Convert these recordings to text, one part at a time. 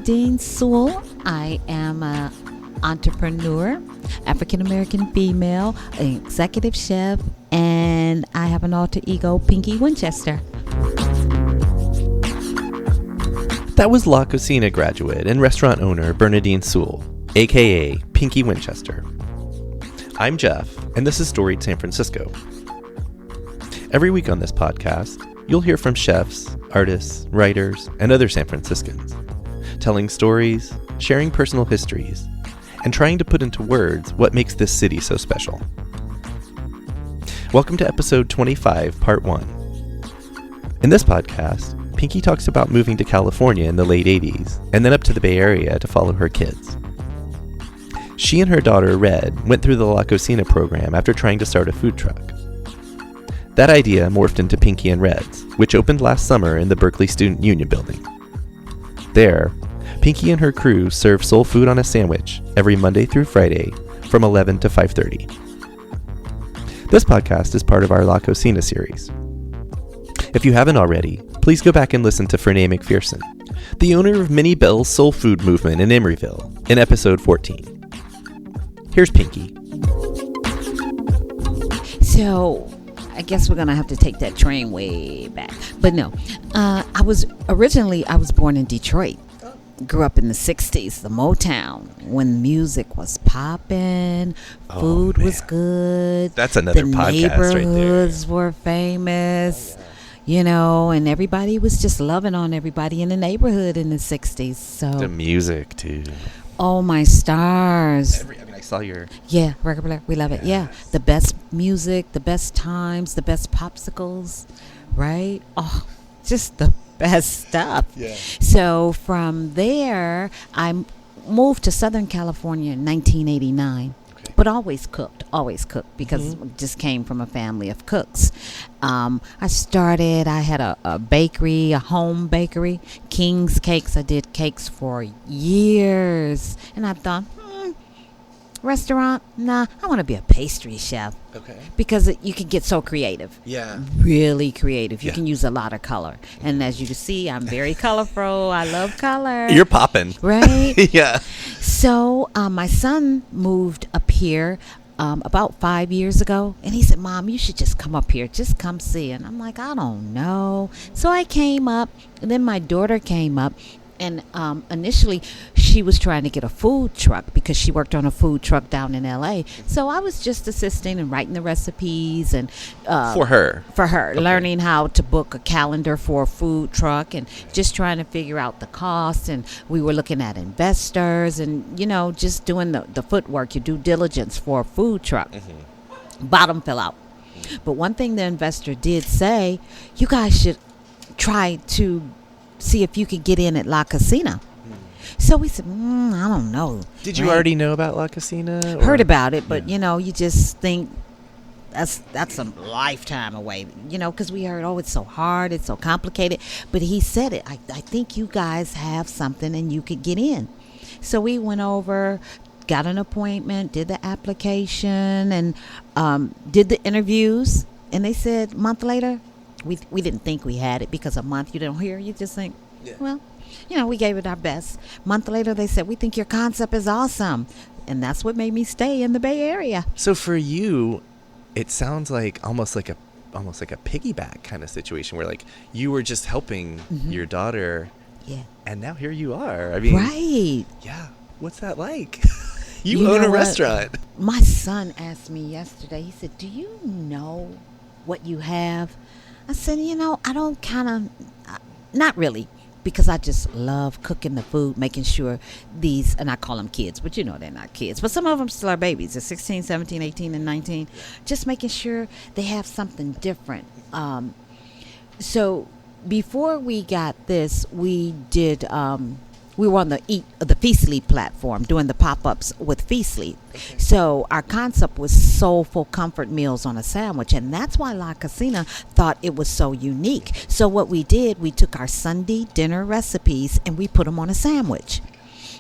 Bernadine Sewell. I am an entrepreneur, African-American female, an executive chef, and I have an alter ego, Pinky Winchester. That was La Cocina graduate and restaurant owner Bernadine Sewell, aka Pinky Winchester. I'm Jeff, and this is Storied San Francisco. Every week on this podcast, you'll hear from chefs, artists, writers, and other San Franciscans, telling stories, sharing personal histories, and trying to put into words what makes this city so special. Welcome to episode 25, part 1. In this podcast, Pinky talks about moving to California in the late 80s and then up to the Bay Area to follow her kids. She and her daughter, Red, went through the La Cocina program after trying to start a food truck. That idea morphed into Pinky and Red's, which opened last summer in the Berkeley Student Union building. There, Pinky and her crew serve soul food on a sandwich every Monday through Friday from 11 to 5:30. This podcast is part of our La Cocina series. If you haven't already, please go back and listen to Fernay McPherson, the owner of Minnie Bell's Soul Food Movement in Emeryville, in episode 14. Here's Pinky. So, I guess we're going to have to take that train way back. But no, I was born in Detroit. Grew up in the 60s, the Motown, when music was popping, food was good. That's another podcast right there. The neighborhoods were famous, you know, and everybody was just loving on everybody in the neighborhood in the 60s. So The music, too. Oh, my stars. I saw your... Yeah, record player. We love it. Yeah. The best music, the best times, the best popsicles, right? Oh, just the best stuff. Yeah. So from there, I moved to Southern California in 1989. Okay. But always cooked because I just came from a family of cooks. I had a bakery, a home bakery, King's Cakes. I did cakes for years. And I thought, restaurant? Nah, I want to be a pastry chef. Okay. Because you can get so creative. Yeah. Really creative. You Yeah. can use a lot of color. And as you can see, I'm very colorful. I love color. You're popping. Right? Yeah. So my son moved up here about 5 years ago. And he said, Mom, you should just come up here. Just come see. And I'm like, I don't know. So I came up. And then my daughter came up. And initially, she was trying to get a food truck because she worked on a food truck down in L.A. So I was just assisting and writing the recipes and For her, okay. Learning how to book a calendar for a food truck and just trying to figure out the cost. And we were looking at investors and, you know, just doing the footwork, your due diligence for a food truck. Mm-hmm. Bottom fell out. Mm-hmm. But one thing the investor did say, you guys should try to see if you could get in at La Cocina. So we said, I don't know. Did you already know about La Cocina? Heard about it, but, you know, you just think that's a lifetime away, you know, because we heard, it's so hard, it's so complicated. But he said it. I think you guys have something and you could get in. So we went over, got an appointment, did the application, and did the interviews. And they said a month later, we didn't think we had it because a month you don't hear, you just think, well, you know, we gave it our best. A month later, they said, we think your concept is awesome. And that's what made me stay in the Bay Area. So for you, it sounds like almost like a piggyback kind of situation where like you were just helping your daughter. Yeah. And now here you are. I mean, right. Yeah. What's that like? you own a restaurant. My son asked me yesterday, he said, do you know what you have? I said, you know, I don't not really, because I just love cooking the food, making sure these, and I call them kids, but you know they're not kids, but some of them still are babies. They're 16, 17, 18, and 19. Yeah. Just making sure they have something different. So before we got this, we did... we were on the Feastly platform doing the pop-ups with Feastly. Okay. So our concept was soulful comfort meals on a sandwich. And that's why La Cocina thought it was so unique. So what we did, we took our Sunday dinner recipes and we put them on a sandwich.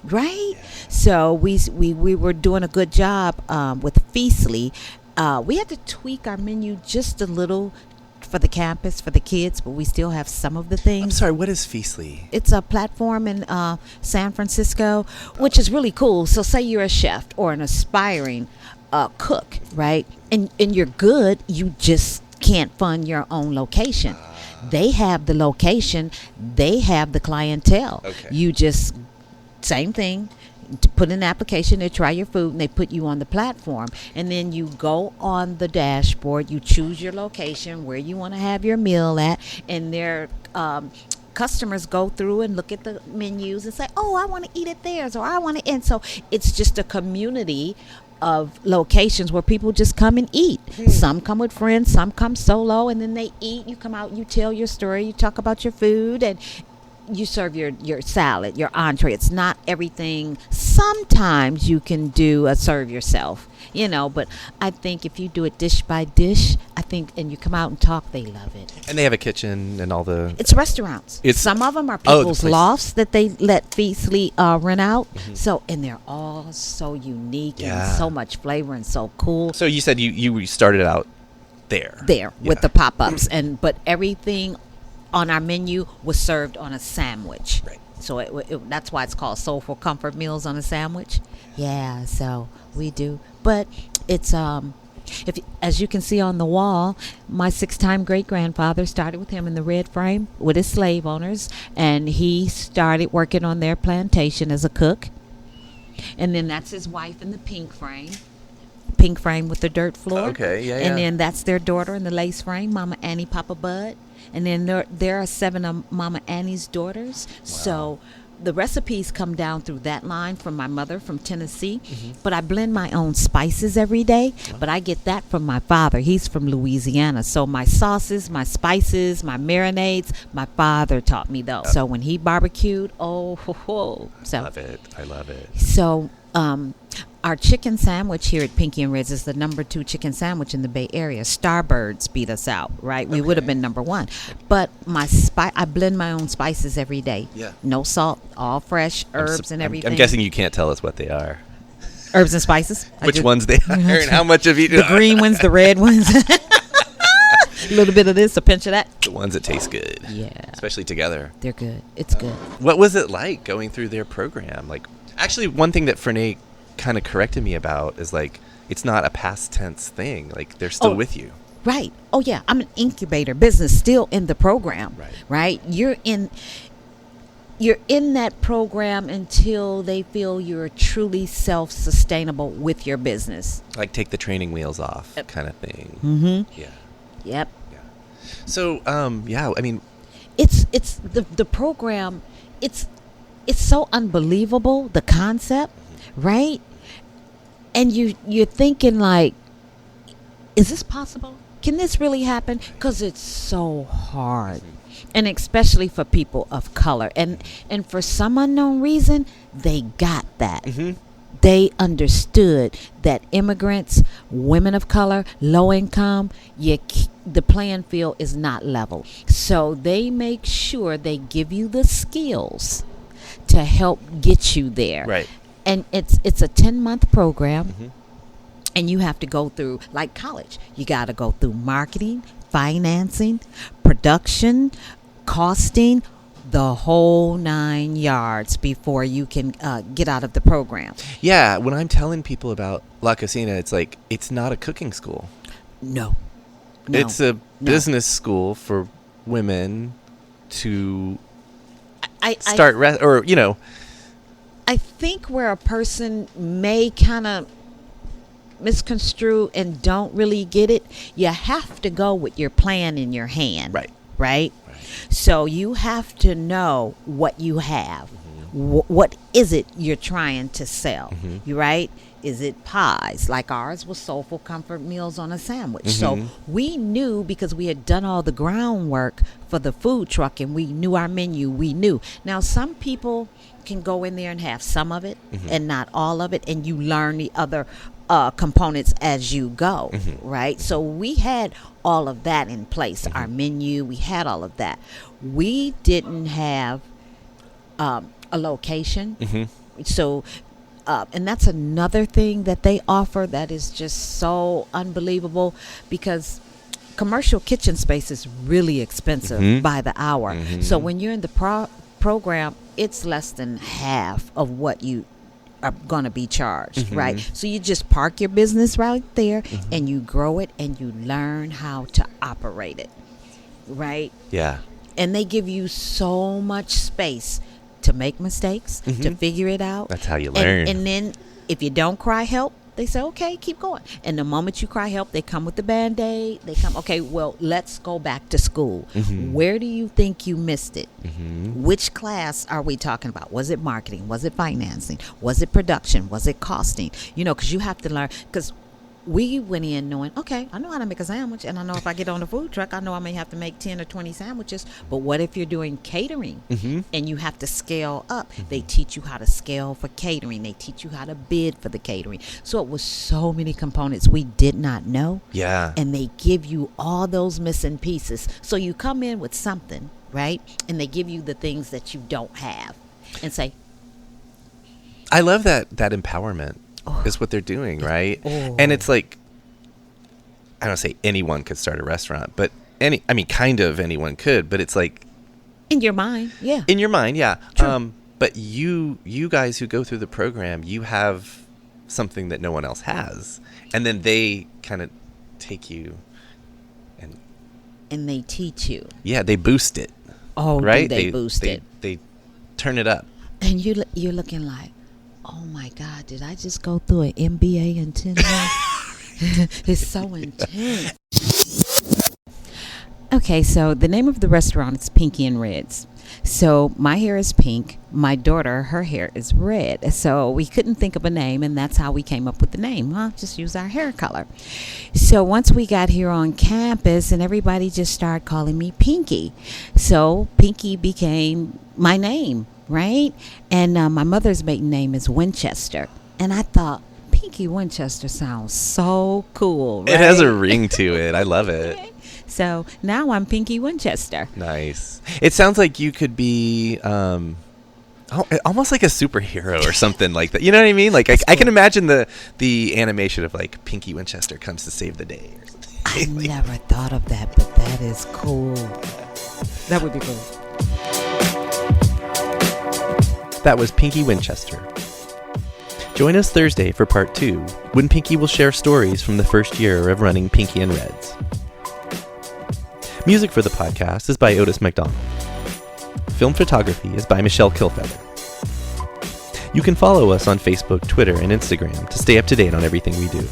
Right? Yeah. So we were doing a good job with Feastly. We had to tweak our menu just a little for the campus, for the kids, but we still have some of the things. I'm sorry, what is Feastly? It's a platform in San Francisco, which is really cool. So say you're a chef or an aspiring cook, right? And you're good, you just can't fund your own location. They have the location, they have the clientele. Okay. You just, same thing, to put in an application, they try your food and they put you on the platform, and then you go on the dashboard, you choose your location where you want to have your meal at, and their customers go through and look at the menus and say, oh, I want to eat at theirs, or I want to, and so it's just a community of locations where people just come and eat. Some come with friends, some come solo, and then they eat. You come out, you tell your story, you talk about your food, and you serve your salad, your entree. It's not everything. Sometimes you can do a serve yourself, but I think if you do it dish by dish, I think, and you come out and talk, they love it. And they have a kitchen and all the... It's restaurants. Some of them are people's lofts that they let Feastly rent out. So, and they're all so unique and so much flavor and so cool. So you said you started out there. With the pop-ups, but everything on our menu was served on a sandwich. Right. So that's why it's called Soulful Comfort Meals on a Sandwich. Yeah, so we do. But it's as you can see on the wall, my 6-time great-grandfather started with him in the red frame with his slave owners, and he started working on their plantation as a cook. And then that's his wife in the pink frame with the dirt floor. Okay, yeah. And then that's their daughter in the lace frame, Mama Annie, Papa Bud. And then there are 7 of Mama Annie's daughters. Wow. So the recipes come down through that line from my mother from Tennessee. But I blend my own spices every day. But I get that from my father. He's from Louisiana. So my sauces, my spices, my marinades, my father taught me those. So when he barbecued, So I love it. So our chicken sandwich here at Pinky and Red's is the number 2 chicken sandwich in the Bay Area. Starbirds beat us out, right? We would have been number 1. But I blend my own spices every day. Yeah. No salt, all fresh herbs and everything. I'm guessing you can't tell us what they are. Herbs and spices. Which ones they are and how much of each. The green ones, the red ones. A little bit of this, a pinch of that. The ones that taste good. Yeah. Especially together. They're good. It's good. What was it like going through their program? Actually, one thing that Fernay kind of corrected me about is it's not a past tense thing. They're still with you. Right. Oh yeah, I'm an incubator business still in the program. Right. You're in that program until they feel you're truly self-sustainable with your business. Take the training wheels off kind of thing. Yeah. Yep. Yeah. So I mean, it's the program. It's so unbelievable, the concept, right? And you're thinking is this possible? Can this really happen? Because it's so hard, and especially for people of color, and for some unknown reason, they got that. They understood that immigrants, women of color, low income, the playing field is not level. So they make sure they give you the skills to help get you there. Right. And it's a 10-month program, and you have to go through, like college. You got to go through marketing, financing, production, costing, the whole 9 yards before you can get out of the program. Yeah, when I'm telling people about La Cocina, it's not a cooking school. No. It's a business school for women to start I think where a person may kind of misconstrue and don't really get it, you have to go with your plan in your hand. Right? So you have to know what you have. What is it you're trying to sell? You right? Is it pies? Like ours was Soulful Comfort Meals on a Sandwich. So we knew, because we had done all the groundwork for the food truck and we knew our menu. We knew. Now some people can go in there and have some of it and not all of it, and you learn the other components as you go, right? So we had all of that in place. Our menu, we had all of that. We didn't have a location. So and that's another thing that they offer that is just so unbelievable, because commercial kitchen space is really expensive by the hour. So when you're in the program, it's less than half of what you are going to be charged, right? So you just park your business right there and you grow it and you learn how to operate it, right? Yeah. And they give you so much space to make mistakes, to figure it out. That's how you learn. And then if you don't cry help, they say, okay, keep going. And the moment you cry help, they come with the Band-Aid. They come, okay, well, let's go back to school. Where do you think you missed it? Which class are we talking about? Was it marketing? Was it financing? Was it production? Was it costing? You know, because you have to learn. Because we went in knowing, okay, I know how to make a sandwich, and I know if I get on a food truck, I know I may have to make 10 or 20 sandwiches. But what if you're doing catering and you have to scale up? They teach you how to scale for catering. They teach you how to bid for the catering. So it was so many components we did not know. Yeah. And they give you all those missing pieces. So you come in with something, right? And they give you the things that you don't have and say, I love that empowerment. Is what they're doing, right? And it's like, I don't say anyone could start a restaurant, but kind of anyone could, but it's like in your mind, yeah. In your mind, yeah. True. But you guys who go through the program, you have something that no one else has, and then they kind of take you and they teach you. Yeah, they boost it. Oh, right? They boost it. They turn it up, and you're looking like, oh my God, did I just go through an MBA in 10 months? It's so intense. Okay, so the name of the restaurant is Pinky and Reds. So my hair is pink. My daughter, her hair is red. So we couldn't think of a name, and that's how we came up with the name. Well, just use our hair color. So once we got here on campus, and everybody just started calling me Pinky. So Pinky became my name. Right? And my mother's maiden name is Winchester. And I thought, Pinky Winchester sounds so cool. Right? It has a ring to it. I love it. So now I'm Pinky Winchester. Nice. It sounds like you could be almost like a superhero or something like that. You know what I mean? Like I can imagine the animation of like Pinky Winchester comes to save the day or something. I never thought of that, but that is cool. That would be cool. That was Pinky Winchester. Join us Thursday for part 2, when Pinky will share stories from the first year of running Pinky and Reds. Music for the podcast is by Otis McDonald. Film photography is by Michelle Kilfeather. You can follow us on Facebook, Twitter, and Instagram to stay up to date on everything we do.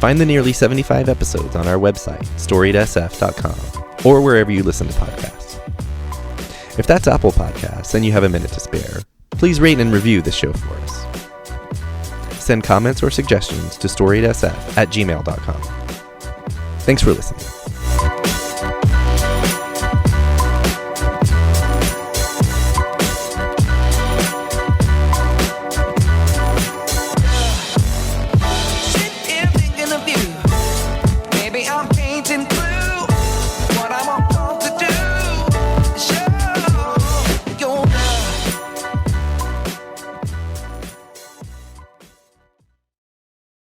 Find the nearly 75 episodes on our website, storiedsf.com, or wherever you listen to podcasts. If that's Apple Podcasts and you have a minute to spare, please rate and review the show for us. Send comments or suggestions to storiedsf@gmail.com. Thanks for listening.